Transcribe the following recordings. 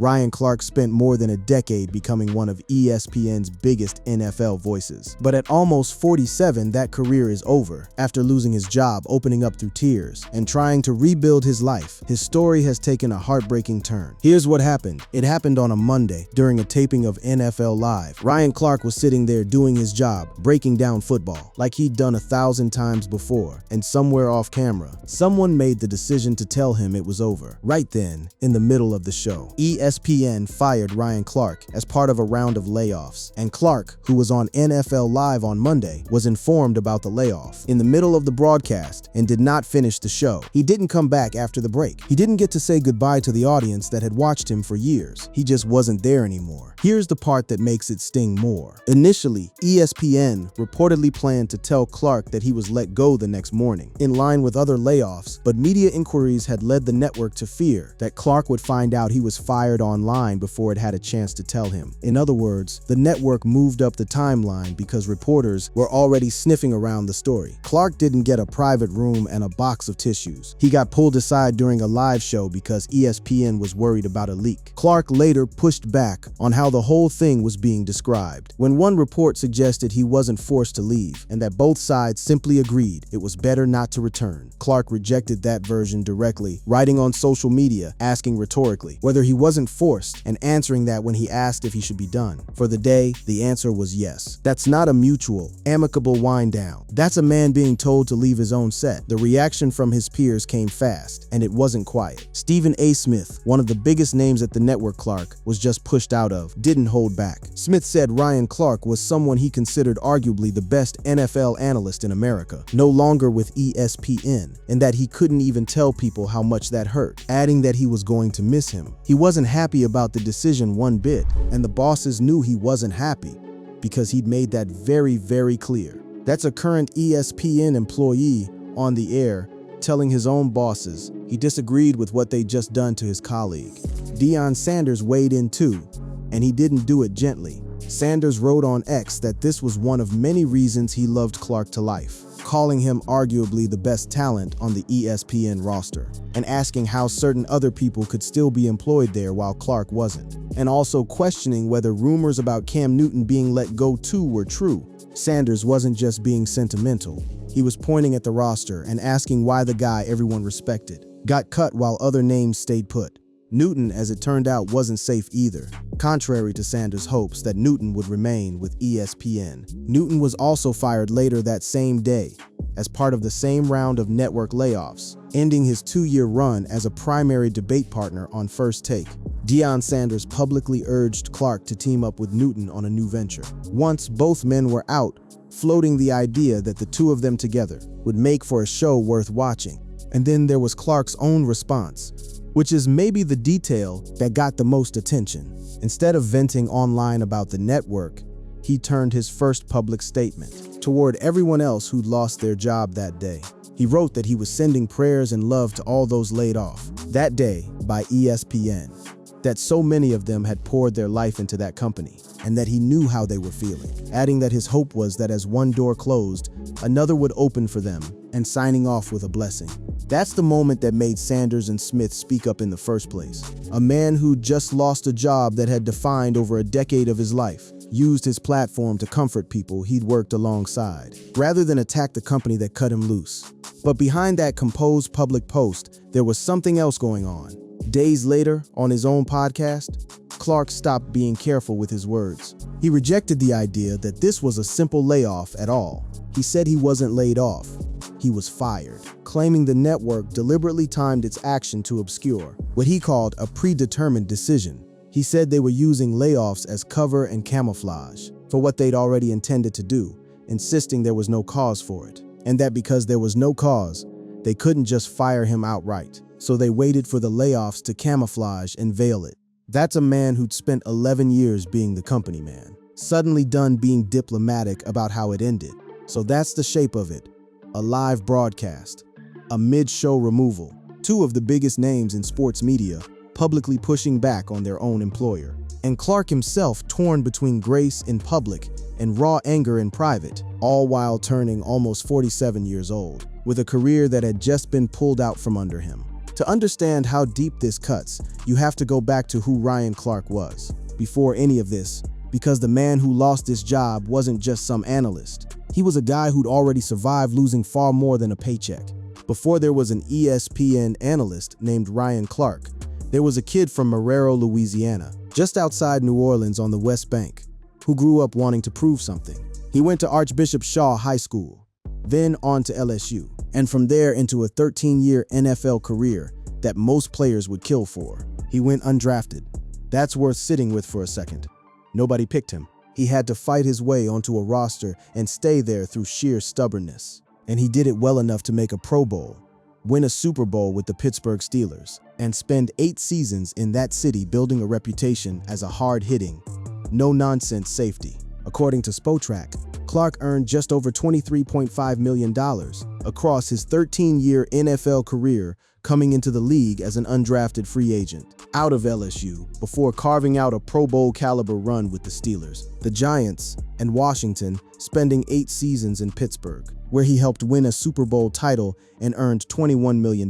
Ryan Clark spent more than a decade becoming one of ESPN's biggest NFL voices. But at almost 47, that career is over. After losing his job, opening up through tears, and trying to rebuild his life, his story has taken a heartbreaking turn. Here's what happened. It happened on a Monday during a taping of NFL Live. Ryan Clark was sitting there doing his job, breaking down football, like he'd done 1,000 times before, and somewhere off camera, someone made the decision to tell him it was over. Right then, in the middle of the show, ESPN fired Ryan Clark as part of a round of layoffs, and Clark, who was on NFL Live on Monday, was informed about the layoff in the middle of the broadcast and did not finish the show. He didn't come back after the break. He didn't get to say goodbye to the audience that had watched him for years. He just wasn't there anymore. Here's the part that makes it sting more. Initially, ESPN reportedly planned to tell Clark that he was let go the next morning, in line with other layoffs, but media inquiries had led the network to fear that Clark would find out he was fired online before it had a chance to tell him. In other words, the network moved up the timeline because reporters were already sniffing around the story. Clark didn't get a private room and a box of tissues. He got pulled aside during a live show because ESPN was worried about a leak. Clark later pushed back on how the whole thing was being described. When one report suggested he wasn't forced to leave and that both sides simply agreed it was better not to return, Clark rejected that version directly, writing on social media, asking rhetorically whether he wasn't forced and answering that when he asked if he should be done. For the day, the answer was yes. That's not a mutual, amicable wind down. That's a man being told to leave his own set. The reaction from his peers came fast, and it wasn't quiet. Stephen A. Smith, one of the biggest names at the network Clark was just pushed out of, didn't hold back. Smith said Ryan Clark was someone he considered arguably the best NFL analyst in America, no longer with ESPN, and that he couldn't even tell people how much that hurt, adding that he was going to miss him. He wasn't happy about the decision one bit, and the bosses knew he wasn't happy because he'd made that very, very clear. That's a current ESPN employee on the air telling his own bosses he disagreed with what they'd just done to his colleague. Deion Sanders weighed in too, and he didn't do it gently. Sanders wrote on X that this was one of many reasons he loved Clark to life, calling him arguably the best talent on the ESPN roster, and asking how certain other people could still be employed there while Clark wasn't, and also questioning whether rumors about Cam Newton being let go too were true. Sanders wasn't just being sentimental. He was pointing at the roster and asking why the guy everyone respected got cut while other names stayed put. Newton, as it turned out, wasn't safe either, contrary to Sanders' hopes that Newton would remain with ESPN. Newton was also fired later that same day, as part of the same round of network layoffs, ending his 2-year run as a primary debate partner on First Take. Deion Sanders publicly urged Clark to team up with Newton on a new venture. Once both men were out, floating the idea that the two of them together would make for a show worth watching. And then there was Clark's own response, which is maybe the detail that got the most attention. Instead of venting online about the network, he turned his first public statement toward everyone else who'd lost their job that day. He wrote that he was sending prayers and love to all those laid off that day by ESPN, that so many of them had poured their life into that company, and that he knew how they were feeling, adding that his hope was that as one door closed, another would open for them, and signing off with a blessing. That's the moment that made Sanders and Smith speak up in the first place. A man who'd just lost a job that had defined over a decade of his life used his platform to comfort people he'd worked alongside, rather than attack the company that cut him loose. But behind that composed public post, there was something else going on. Days later, on his own podcast, Clark stopped being careful with his words. He rejected the idea that this was a simple layoff at all. He said he wasn't laid off. He was fired, claiming the network deliberately timed its action to obscure what he called a predetermined decision. He said they were using layoffs as cover and camouflage for what they'd already intended to do, insisting there was no cause for it, and that because there was no cause, they couldn't just fire him outright. So they waited for the layoffs to camouflage and veil it. That's a man who'd spent 11 years being the company man, suddenly done being diplomatic about how it ended. So that's the shape of it. A live broadcast, a mid-show removal, two of the biggest names in sports media publicly pushing back on their own employer, and Clark himself torn between grace in public and raw anger in private, all while turning almost 47 years old, with a career that had just been pulled out from under him. To understand how deep this cuts, you have to go back to who Ryan Clark was before any of this, because the man who lost this job wasn't just some analyst. He was a guy who'd already survived losing far more than a paycheck. Before there was an ESPN analyst named Ryan Clark, there was a kid from Marrero, Louisiana, just outside New Orleans on the West Bank, who grew up wanting to prove something. He went to Archbishop Shaw High School, then on to LSU, and from there into a 13-year NFL career that most players would kill for. He went undrafted. That's worth sitting with for a second. Nobody picked him. He had to fight his way onto a roster and stay there through sheer stubbornness. And he did it well enough to make a Pro Bowl, win a Super Bowl with the Pittsburgh Steelers, and spend 8 seasons in that city building a reputation as a hard-hitting, no-nonsense safety. According to Spotrac, Clark earned just over $23.5 million across his 13-year NFL career, coming into the league as an undrafted free agent out of LSU before carving out a Pro Bowl caliber run with the Steelers, the Giants, and Washington, spending 8 seasons in Pittsburgh, where he helped win a Super Bowl title and earned $21 million.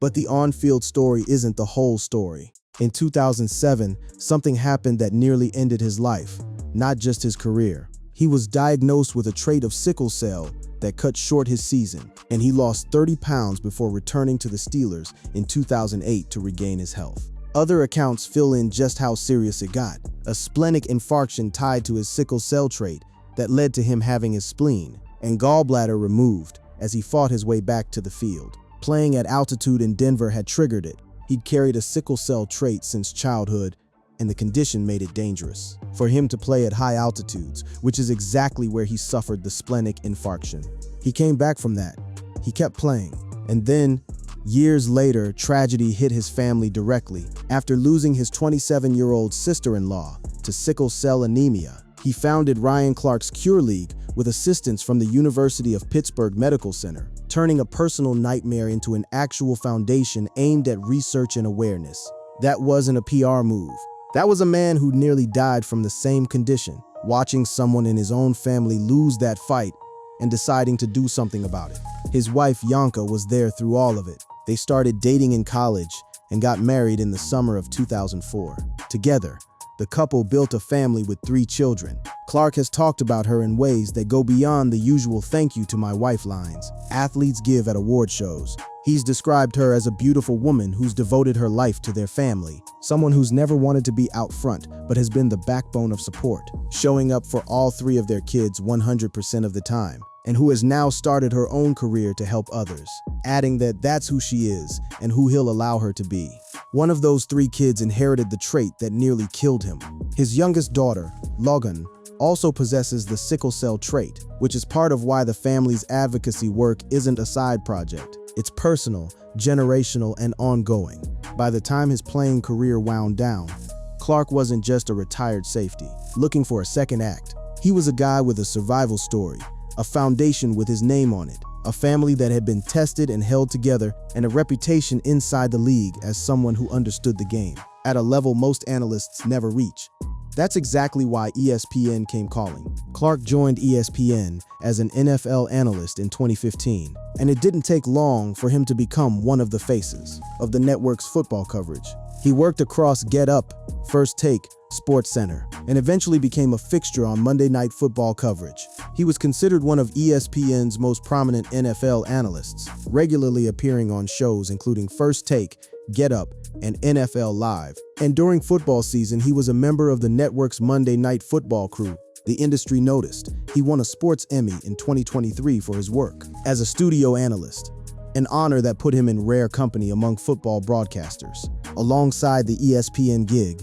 But the on-field story isn't the whole story. In 2007, something happened that nearly ended his life, not just his career. He was diagnosed with a trait of sickle cell that cut short his season, and he lost 30 pounds before returning to the Steelers in 2008 to regain his health. Other accounts fill in just how serious it got: a splenic infarction tied to his sickle cell trait that led to him having his spleen and gallbladder removed as he fought his way back to the field. Playing at altitude in Denver had triggered it. He'd carried a sickle cell trait since childhood, and the condition made it dangerous for him to play at high altitudes, which is exactly where he suffered the splenic infarction. He came back from that. He kept playing. And then, years later, tragedy hit his family directly. After losing his 27-year-old sister-in-law to sickle cell anemia, he founded Ryan Clark's Cure League with assistance from the University of Pittsburgh Medical Center, turning a personal nightmare into an actual foundation aimed at research and awareness. That wasn't a PR move. That was a man who nearly died from the same condition, watching someone in his own family lose that fight and deciding to do something about it. His wife, Yanka, was there through all of it. They started dating in college and got married in the summer of 2004. Together, the couple built a family with 3 children. Clark has talked about her in ways that go beyond the usual "thank you to my wife" lines athletes give at award shows. He's described her as a beautiful woman who's devoted her life to their family, someone who's never wanted to be out front but has been the backbone of support, showing up for all 3 of their kids 100% of the time, and who has now started her own career to help others, adding that that's who she is and who he'll allow her to be. One of those 3 kids inherited the trait that nearly killed him. His youngest daughter, Logan, also possesses the sickle cell trait, which is part of why the family's advocacy work isn't a side project. It's personal, generational, and ongoing. By the time his playing career wound down, Clark wasn't just a retired safety looking for a second act. He was a guy with a survival story, a foundation with his name on it, a family that had been tested and held together, and a reputation inside the league as someone who understood the game at a level most analysts never reach. That's exactly why ESPN came calling. Clark joined ESPN as an NFL analyst in 2015, and it didn't take long for him to become one of the faces of the network's football coverage. He worked across Get Up, First Take, SportsCenter, and eventually became a fixture on Monday Night Football coverage. He was considered one of ESPN's most prominent NFL analysts, regularly appearing on shows including First Take, Get Up, and NFL Live. And during football season, he was a member of the network's Monday Night Football crew. The industry noticed. He won a Sports Emmy in 2023 for his work as a studio analyst, an honor that put him in rare company among football broadcasters. Alongside the ESPN gig,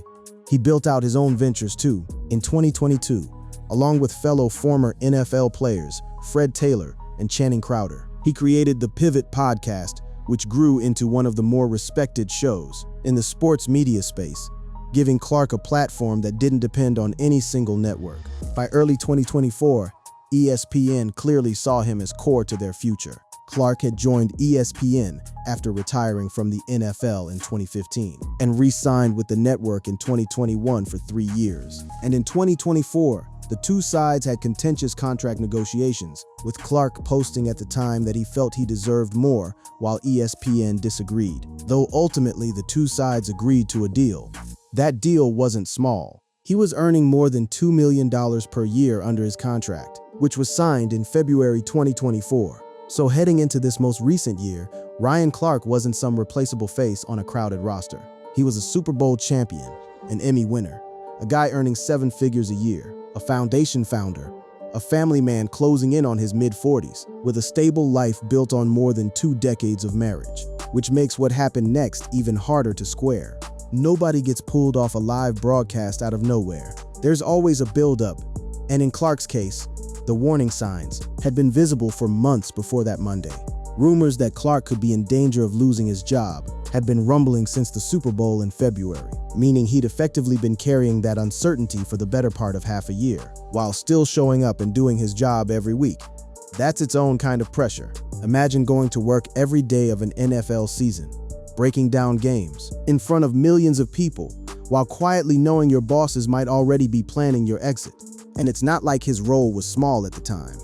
he built out his own ventures too. In 2022, along with fellow former NFL players Fred Taylor and Channing Crowder, he created the Pivot podcast, which grew into one of the more respected shows in the sports media space, giving Clark a platform that didn't depend on any single network. By early 2024, ESPN clearly saw him as core to their future. Clark had joined ESPN after retiring from the NFL in 2015 and re-signed with the network in 2021 for 3 years. And in 2024, the two sides had contentious contract negotiations, with Clark posting at the time that he felt he deserved more while ESPN disagreed, though ultimately the two sides agreed to a deal. That deal wasn't small. He was earning more than $2 million per year under his contract, which was signed in February 2024. So heading into this most recent year, Ryan Clark wasn't some replaceable face on a crowded roster. He was a Super Bowl champion, an Emmy winner, a guy earning 7 figures a year, a foundation founder, a family man closing in on his mid-40s, with a stable life built on more than 2 decades of marriage, which makes what happened next even harder to square. Nobody gets pulled off a live broadcast out of nowhere. There's always a build-up, and in Clark's case, the warning signs had been visible for months before that Monday. Rumors that Clark could be in danger of losing his job had been rumbling since the Super Bowl in February, meaning he'd effectively been carrying that uncertainty for the better part of half a year, while still showing up and doing his job every week. That's its own kind of pressure. Imagine going to work every day of an NFL season, breaking down games, in front of millions of people, while quietly knowing your bosses might already be planning your exit. And it's not like his role was small at the time.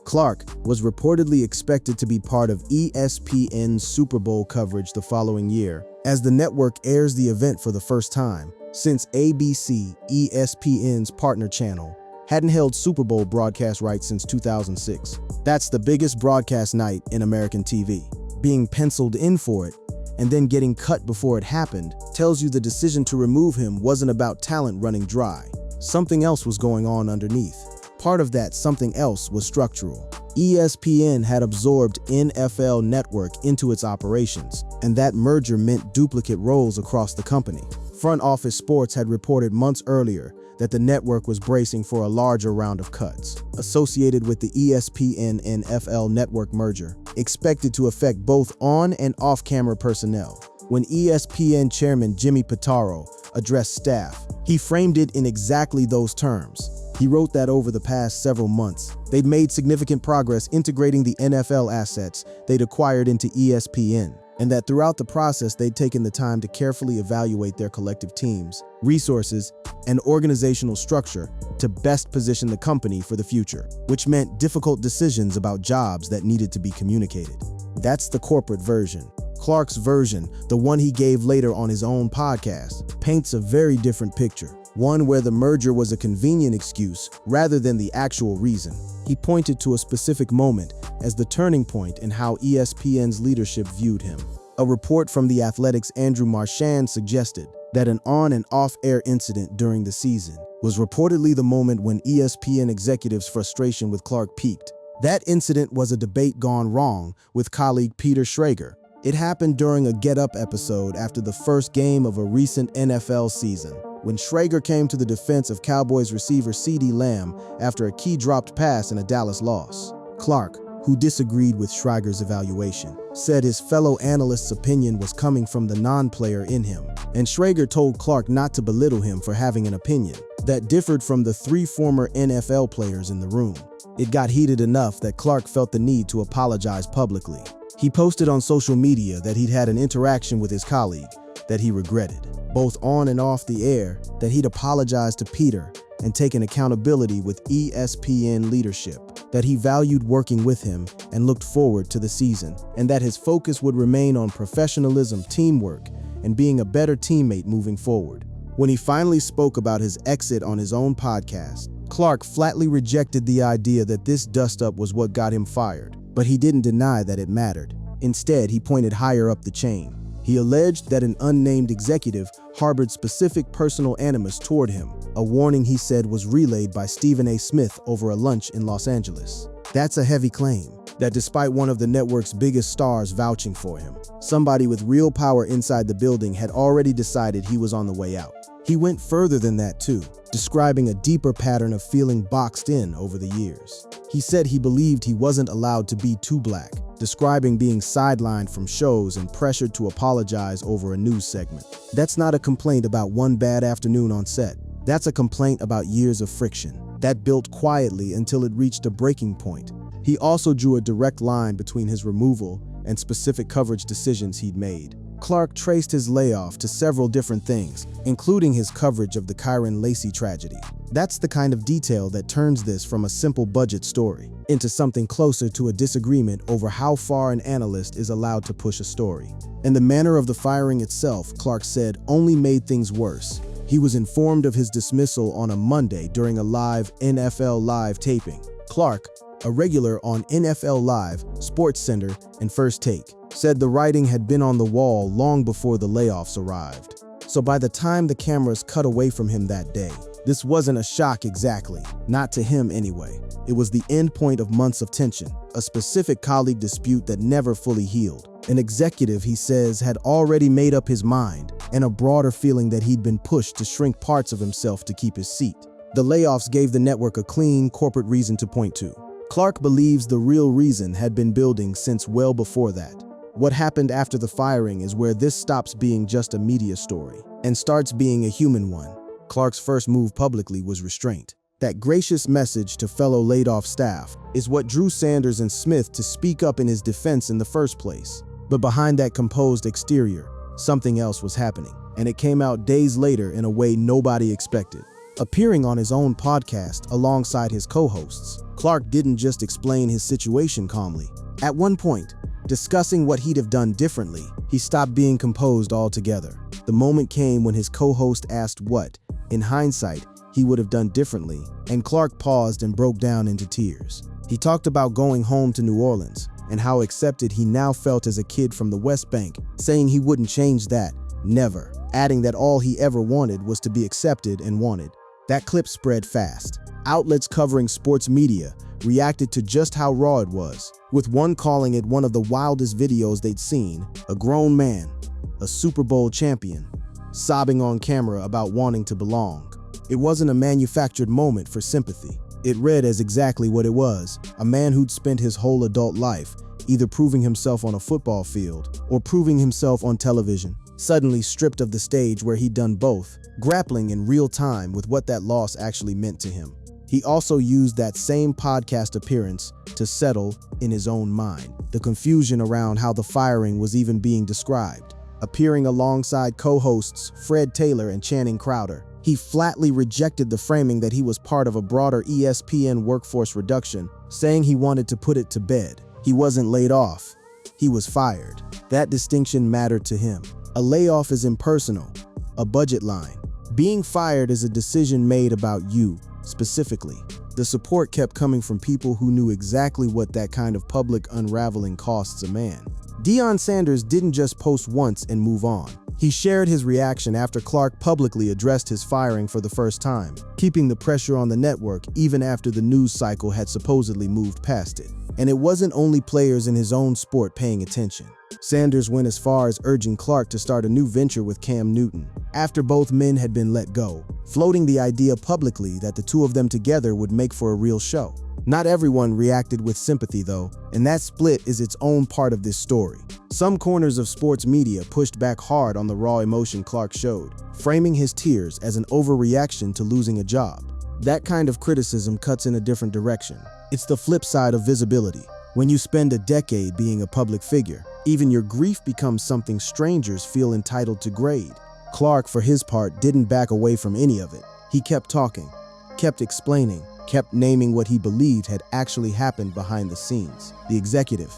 Clark was reportedly expected to be part of ESPN's Super Bowl coverage the following year, as the network airs the event for the first time since ABC, ESPN's partner channel, hadn't held Super Bowl broadcast rights since 2006. That's the biggest broadcast night in American TV. Being penciled in for it, and then getting cut before it happened, tells you the decision to remove him wasn't about talent running dry. Something else was going on underneath. Part of that something else was structural. ESPN had absorbed NFL Network into its operations, and that merger meant duplicate roles across the company. Front Office Sports had reported months earlier that the network was bracing for a larger round of cuts, associated with the ESPN and NFL Network merger, expected to affect both on- and off-camera personnel. When ESPN chairman Jimmy Pitaro addressed staff, he framed it in exactly those terms. He wrote that over the past several months, they'd made significant progress integrating the NFL assets they'd acquired into ESPN, and that throughout the process they'd taken the time to carefully evaluate their collective teams, resources, and organizational structure to best position the company for the future, which meant difficult decisions about jobs that needed to be communicated. That's the corporate version. Clark's version, the one he gave later on his own podcast, paints a very different picture. One where the merger was a convenient excuse rather than the actual reason. He pointed to a specific moment as the turning point in how ESPN's leadership viewed him. A report from The Athletic's Andrew Marchand suggested that an on- and off-air incident during the season was reportedly the moment when ESPN executives' frustration with Clark peaked. That incident was a debate gone wrong with colleague Peter Schrager. It happened during a Get Up episode after the first game of a recent NFL season, when Schrager came to the defense of Cowboys receiver CeeDee Lamb after a key dropped pass in a Dallas loss. Clark, who disagreed with Schrager's evaluation, said his fellow analyst's opinion was coming from the non-player in him, and Schrager told Clark not to belittle him for having an opinion that differed from the 3 former NFL players in the room. It got heated enough that Clark felt the need to apologize publicly. He posted on social media that he'd had an interaction with his colleague that he regretted, both on and off the air, that he'd apologized to Peter and taken accountability with ESPN leadership, that he valued working with him and looked forward to the season, and that his focus would remain on professionalism, teamwork, and being a better teammate moving forward. When he finally spoke about his exit on his own podcast, Clark flatly rejected the idea that this dust-up was what got him fired, but he didn't deny that it mattered. Instead, he pointed higher up the chain. He alleged that an unnamed executive harbored specific personal animus toward him, a warning he said was relayed by Stephen A. Smith over a lunch in Los Angeles. That's a heavy claim, that despite one of the network's biggest stars vouching for him, somebody with real power inside the building had already decided he was on the way out. He went further than that too, describing a deeper pattern of feeling boxed in over the years. He said he believed he wasn't allowed to be too black, describing being sidelined from shows and pressured to apologize over a news segment. That's not a complaint about one bad afternoon on set. That's a complaint about years of friction that built quietly until it reached a breaking point. He also drew a direct line between his removal and specific coverage decisions he'd made. Clark traced his layoff to several different things, including his coverage of the Kyron Lacey tragedy. That's the kind of detail that turns this from a simple budget story into something closer to a disagreement over how far an analyst is allowed to push a story. And the manner of the firing itself, Clark said, only made things worse. He was informed of his dismissal on a Monday during a live NFL Live taping. Clark, a regular on NFL Live, SportsCenter, and First Take, said the writing had been on the wall long before the layoffs arrived. So by the time the cameras cut away from him that day, this wasn't a shock exactly, not to him anyway. It was the end point of months of tension, a specific colleague dispute that never fully healed. An executive, he says, had already made up his mind, and a broader feeling that he'd been pushed to shrink parts of himself to keep his seat. The layoffs gave the network a clean, corporate reason to point to. Clark believes the real reason had been building since well before that. What happened after the firing is where this stops being just a media story and starts being a human one. Clark's first move publicly was restraint. That gracious message to fellow laid-off staff is what drew Sanders and Smith to speak up in his defense in the first place. But behind that composed exterior, something else was happening, and it came out days later in a way nobody expected. Appearing on his own podcast alongside his co-hosts, Clark didn't just explain his situation calmly. At one point, discussing what he'd have done differently, he stopped being composed altogether. The moment came when his co-host asked what, in hindsight, he would have done differently, and Clark paused and broke down into tears. He talked about going home to New Orleans and how accepted he now felt as a kid from the West Bank, saying he wouldn't change that, never, adding that all he ever wanted was to be accepted and wanted. That clip spread fast. Outlets covering sports media reacted to just how raw it was, with one calling it one of the wildest videos they'd seen. A grown man, a Super Bowl champion, sobbing on camera about wanting to belong. It wasn't a manufactured moment for sympathy. It read as exactly what it was, a man who'd spent his whole adult life either proving himself on a football field or proving himself on television, suddenly stripped of the stage where he'd done both, grappling in real time with what that loss actually meant to him. He also used that same podcast appearance to settle in his own mind the confusion around how the firing was even being described. Appearing alongside co-hosts Fred Taylor and Channing Crowder, he flatly rejected the framing that he was part of a broader ESPN workforce reduction, saying he wanted to put it to bed. He wasn't laid off. He was fired. That distinction mattered to him. A layoff is impersonal, a budget line. Being fired is a decision made about you, specifically. The support kept coming from people who knew exactly what that kind of public unraveling costs a man. Deion Sanders didn't just post once and move on. He shared his reaction after Clark publicly addressed his firing for the first time, keeping the pressure on the network even after the news cycle had supposedly moved past it. And it wasn't only players in his own sport paying attention. Sanders went as far as urging Clark to start a new venture with Cam Newton, after both men had been let go, floating the idea publicly that the two of them together would make for a real show. Not everyone reacted with sympathy though, and that split is its own part of this story. Some corners of sports media pushed back hard on the raw emotion Clark showed, framing his tears as an overreaction to losing a job. That kind of criticism cuts in a different direction. It's the flip side of visibility. When you spend a decade being a public figure, even your grief becomes something strangers feel entitled to grade. Clark, for his part, didn't back away from any of it. He kept talking, kept explaining, kept naming what he believed had actually happened behind the scenes. The executive,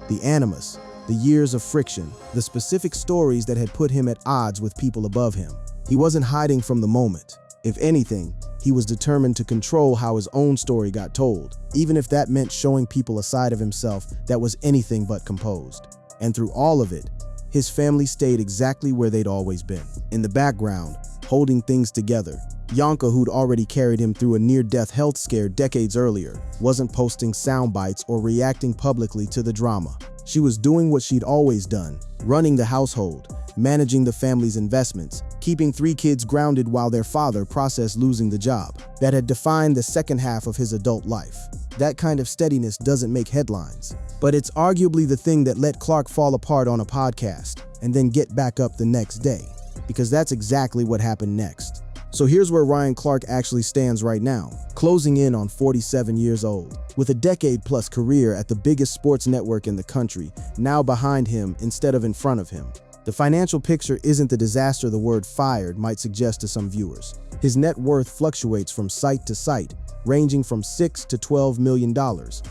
the animus, the years of friction, the specific stories that had put him at odds with people above him. He wasn't hiding from the moment. If anything, he was determined to control how his own story got told, even if that meant showing people a side of himself that was anything but composed. And through all of it, his family stayed exactly where they'd always been, in the background, holding things together. Yanka, who'd already carried him through a near-death health scare decades earlier, wasn't posting sound bites or reacting publicly to the drama. She was doing what she'd always done, running the household, managing the family's investments, keeping 3 kids grounded while their father processed losing the job that had defined the second half of his adult life. That kind of steadiness doesn't make headlines, but it's arguably the thing that let Clark fall apart on a podcast and then get back up the next day, because that's exactly what happened next. So here's where Ryan Clark actually stands right now, closing in on 47 years old. With a decade-plus career at the biggest sports network in the country, now behind him instead of in front of him. The financial picture isn't the disaster the word fired might suggest to some viewers. His net worth fluctuates from site to site, ranging from $6 to $12 million,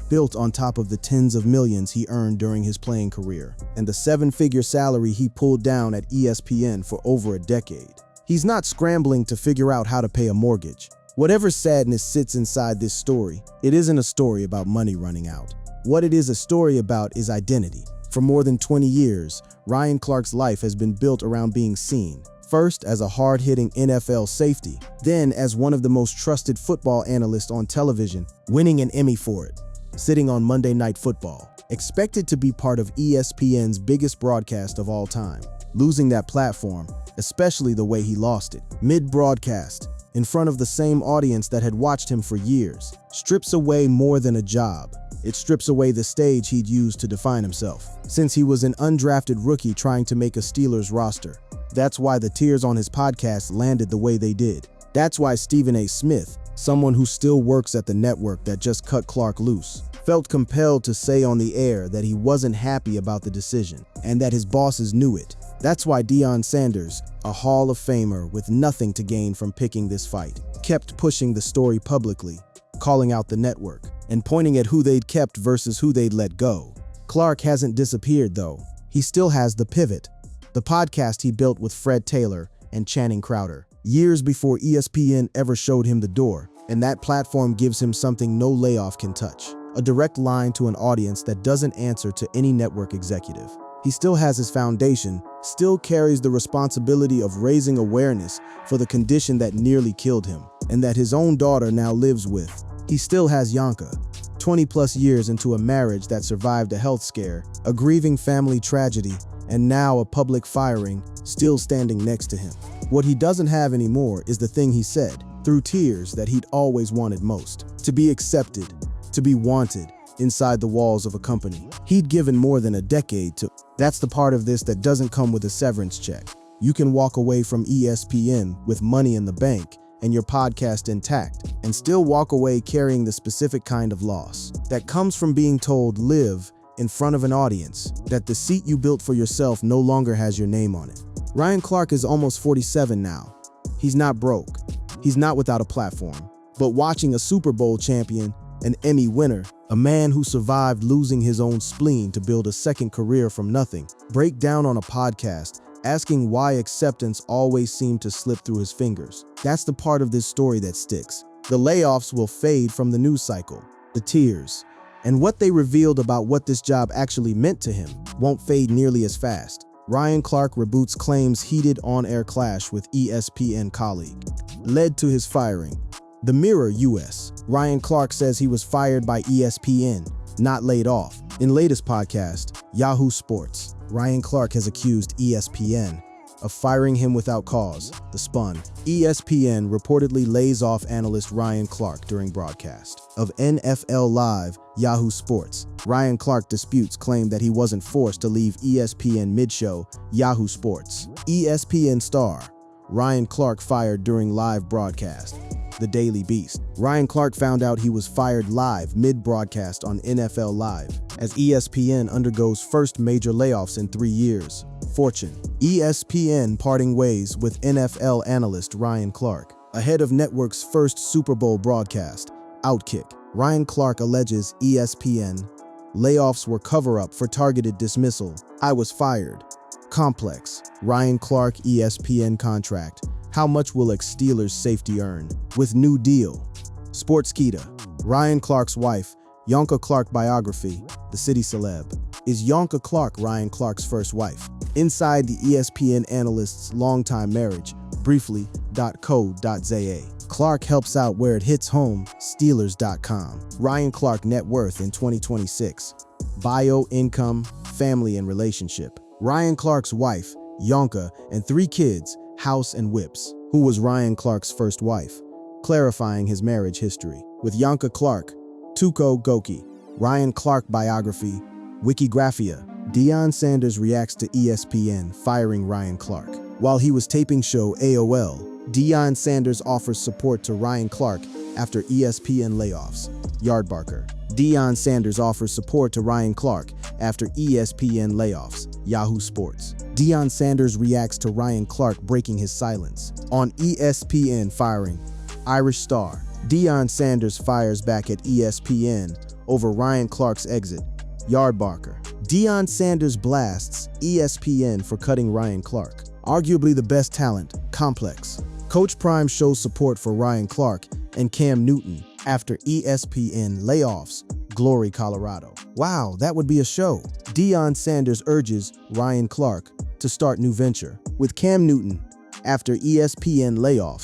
built on top of the tens of millions he earned during his playing career, and the seven-figure salary he pulled down at ESPN for over a decade. He's not scrambling to figure out how to pay a mortgage. Whatever sadness sits inside this story, it isn't a story about money running out. What it is a story about is identity. For more than 20 years, Ryan Clark's life has been built around being seen, first as a hard-hitting NFL safety, then as one of the most trusted football analysts on television, winning an Emmy for it, sitting on Monday Night Football, expected to be part of ESPN's biggest broadcast of all time, losing that platform, especially the way he lost it, mid-broadcast, in front of the same audience that had watched him for years, strips away more than a job. It strips away the stage he'd used to define himself, since he was an undrafted rookie trying to make a Steelers roster. That's why the tears on his podcast landed the way they did. That's why Stephen A. Smith, someone who still works at the network that just cut Clark loose, felt compelled to say on the air that he wasn't happy about the decision, and that his bosses knew it. That's why Deion Sanders, a Hall of Famer with nothing to gain from picking this fight, kept pushing the story publicly, calling out the network, and pointing at who they'd kept versus who they'd let go. Clark hasn't disappeared, though. He still has The Pivot, the podcast he built with Fred Taylor and Channing Crowder, years before ESPN ever showed him the door, and that platform gives him something no layoff can touch, a direct line to an audience that doesn't answer to any network executive. He still has his foundation, still carries the responsibility of raising awareness for the condition that nearly killed him, and that his own daughter now lives with. He still has Yonka, 20-plus years into a marriage that survived a health scare, a grieving family tragedy, and now a public firing, still standing next to him. What he doesn't have anymore is the thing he said, through tears, that he'd always wanted most: to be accepted, to be wanted, inside the walls of a company he'd given more than a decade to. That's the part of this that doesn't come with a severance check. You can walk away from ESPN with money in the bank and your podcast intact, and still walk away carrying the specific kind of loss that comes from being told live in front of an audience, that the seat you built for yourself no longer has your name on it. Ryan Clark is almost 47 now. He's not broke. He's not without a platform. But watching a Super Bowl champion, an Emmy winner, a man who survived losing his own spleen to build a second career from nothing, break down on a podcast, asking why acceptance always seemed to slip through his fingers. That's the part of this story that sticks. The layoffs will fade from the news cycle, the tears, and what they revealed about what this job actually meant to him won't fade nearly as fast. Ryan Clark reboots claims heated on-air clash with ESPN colleague led to his firing. The Mirror US. Ryan Clark says he was fired by ESPN, not laid off. In latest podcast, Yahoo Sports, Ryan Clark has accused ESPN of firing him without cause. The Spun. ESPN reportedly lays off analyst Ryan Clark during broadcast of NFL Live, Yahoo Sports. Ryan Clark disputes claim that he wasn't forced to leave ESPN mid-show, Yahoo Sports. ESPN star Ryan Clark fired during live broadcast. The Daily Beast. Ryan Clark found out he was fired live mid-broadcast on NFL Live as ESPN undergoes first major layoffs in 3 years. Fortune. ESPN parting ways with NFL analyst Ryan Clark ahead of network's first Super Bowl broadcast. Outkick. Ryan Clark alleges ESPN layoffs were cover-up for targeted dismissal. I was fired. Complex. Ryan Clark ESPN contract. How much will ex-Steelers safety earn with new deal? Sportskeeda. Ryan Clark's wife, Yonka Clark biography, the city celeb. Is Yonka Clark Ryan Clark's first wife? Inside the ESPN analyst's longtime marriage, briefly.co.za. Clark helps out where it hits home, Steelers.com. Ryan Clark net worth in 2026. Bio, income, family, and relationship. Ryan Clark's wife, Yonka, and 3 kids, house and whips. Who was Ryan Clark's first wife? Clarifying his marriage history. With Yonka Clark, Tuco Goki. Ryan Clark biography, Wikigraphia. Deion Sanders reacts to ESPN firing Ryan Clark. While he was taping show AOL, Deion Sanders offers support to Ryan Clark after ESPN layoffs. Yardbarker. Deion Sanders offers support to Ryan Clark after ESPN layoffs. Yahoo Sports. Deion Sanders reacts to Ryan Clark breaking his silence. On ESPN firing Irish star. Deion Sanders fires back at ESPN over Ryan Clark's exit. Yardbarker. Deion Sanders blasts ESPN for cutting Ryan Clark. Arguably the best talent, complex. Coach Prime shows support for Ryan Clark and Cam Newton after ESPN layoffs. Glory, Colorado. Wow, that would be a show. Deion Sanders urges Ryan Clark to start new venture with Cam Newton after ESPN layoffs.